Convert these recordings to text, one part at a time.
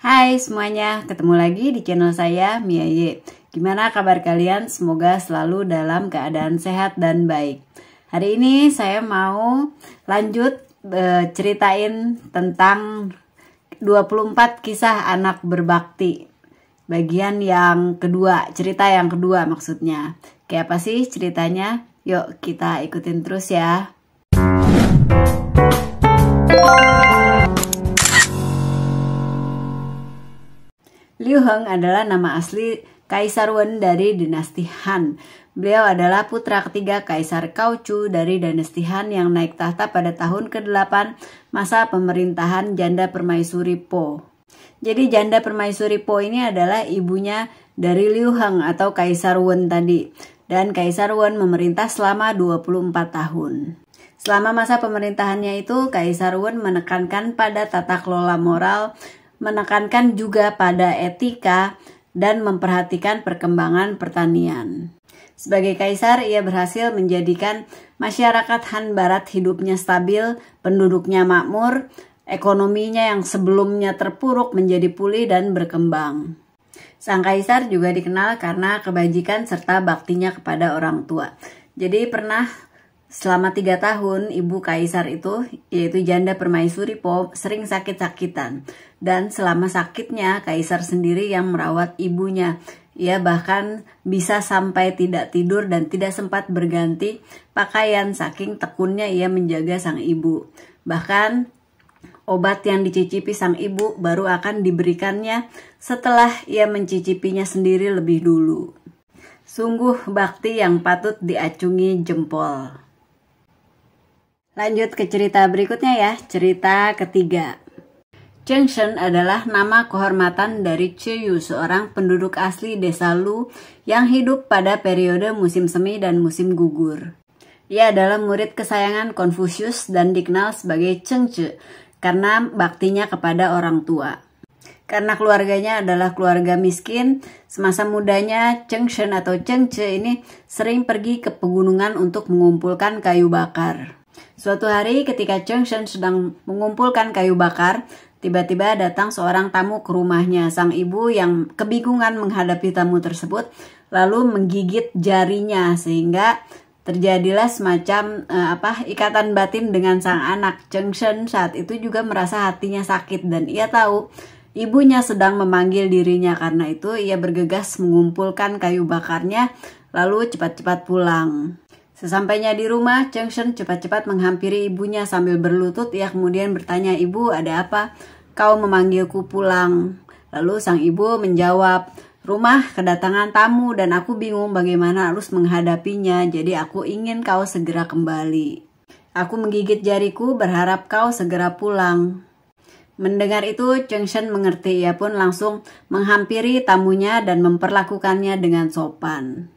Hai semuanya, ketemu lagi di channel saya, Mia Y. Gimana kabar kalian? Semoga selalu dalam keadaan sehat dan baik. Hari ini saya mau lanjut ceritain tentang 24 kisah anak berbakti. Bagian yang kedua, cerita yang kedua maksudnya. Kayak apa sih ceritanya? Yuk kita ikutin terus ya. Liu Heng adalah nama asli Kaisar Wen dari dinasti Han. Beliau adalah putra ketiga Kaisar Kaochu dari dinasti Han yang naik tahta pada tahun ke-8 masa pemerintahan Janda Permaisuri Po. Jadi Janda Permaisuri Po ini adalah ibunya dari Liu Heng atau Kaisar Wen tadi. Dan Kaisar Wen memerintah selama 24 tahun. Selama masa pemerintahannya itu, Kaisar Wen menekankan pada tata kelola moral, menekankan juga pada etika, dan memperhatikan perkembangan pertanian. Sebagai kaisar, ia berhasil menjadikan masyarakat Han Barat hidupnya stabil, penduduknya makmur, ekonominya yang sebelumnya terpuruk menjadi pulih dan berkembang. Sang kaisar juga dikenal karena kebajikan serta baktinya kepada orang tua. Jadi pernah selama 3 tahun ibu kaisar itu, yaitu Janda Permaisuri Po, sering sakit-sakitan. Dan selama sakitnya, kaisar sendiri yang merawat ibunya. Ia bahkan bisa sampai tidak tidur dan tidak sempat berganti pakaian saking tekunnya ia menjaga sang ibu. Bahkan obat yang dicicipi sang ibu baru akan diberikannya setelah ia mencicipinya sendiri lebih dulu. Sungguh bakti yang patut diacungi jempol. Lanjut ke cerita berikutnya ya, cerita ketiga. Cheng Shen adalah nama kehormatan dari Cheyu, seorang penduduk asli desa Lu yang hidup pada periode musim semi dan musim gugur. Ia adalah murid kesayangan Konfusius dan dikenal sebagai Cheng Ce karena baktinya kepada orang tua. Karena keluarganya adalah keluarga miskin, semasa mudanya Cheng Shen atau Cheng Ce ini sering pergi ke pegunungan untuk mengumpulkan kayu bakar. Suatu hari ketika Cheng Shen sedang mengumpulkan kayu bakar, tiba-tiba datang seorang tamu ke rumahnya. Sang ibu yang kebingungan menghadapi tamu tersebut lalu menggigit jarinya sehingga terjadilah semacam ikatan batin dengan sang anak. Cheng Shen saat itu juga merasa hatinya sakit dan ia tahu ibunya sedang memanggil dirinya. Karena itu ia bergegas mengumpulkan kayu bakarnya lalu cepat-cepat pulang. Sesampainya di rumah, Cheng Shen cepat-cepat menghampiri ibunya sambil berlutut. Ia kemudian bertanya, "Ibu, ada apa? Kau memanggilku pulang?" Lalu sang ibu menjawab, "Rumah kedatangan tamu dan aku bingung bagaimana harus menghadapinya. Jadi aku ingin kau segera kembali. Aku menggigit jariku berharap kau segera pulang." Mendengar itu, Cheng Shen mengerti. Ia pun langsung menghampiri tamunya dan memperlakukannya dengan sopan.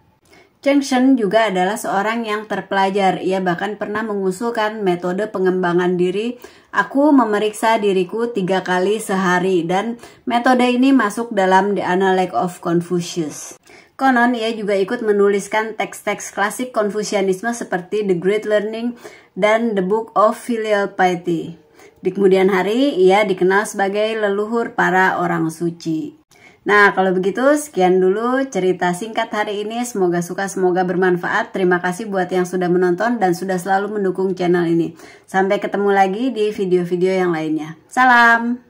Cheng Shen juga adalah seorang yang terpelajar. Ia bahkan pernah mengusulkan metode pengembangan diri. Aku memeriksa diriku 3 kali sehari dan metode ini masuk dalam The Analect of Confucius. Konon ia juga ikut menuliskan teks-teks klasik Konfusianisme seperti The Great Learning dan The Book of Filial Piety. Di kemudian hari ia dikenal sebagai leluhur para orang suci. Nah, kalau begitu sekian dulu cerita singkat hari ini. Semoga suka, semoga bermanfaat. Terima kasih buat yang sudah menonton dan sudah selalu mendukung channel ini. Sampai ketemu lagi di video-video yang lainnya. Salam!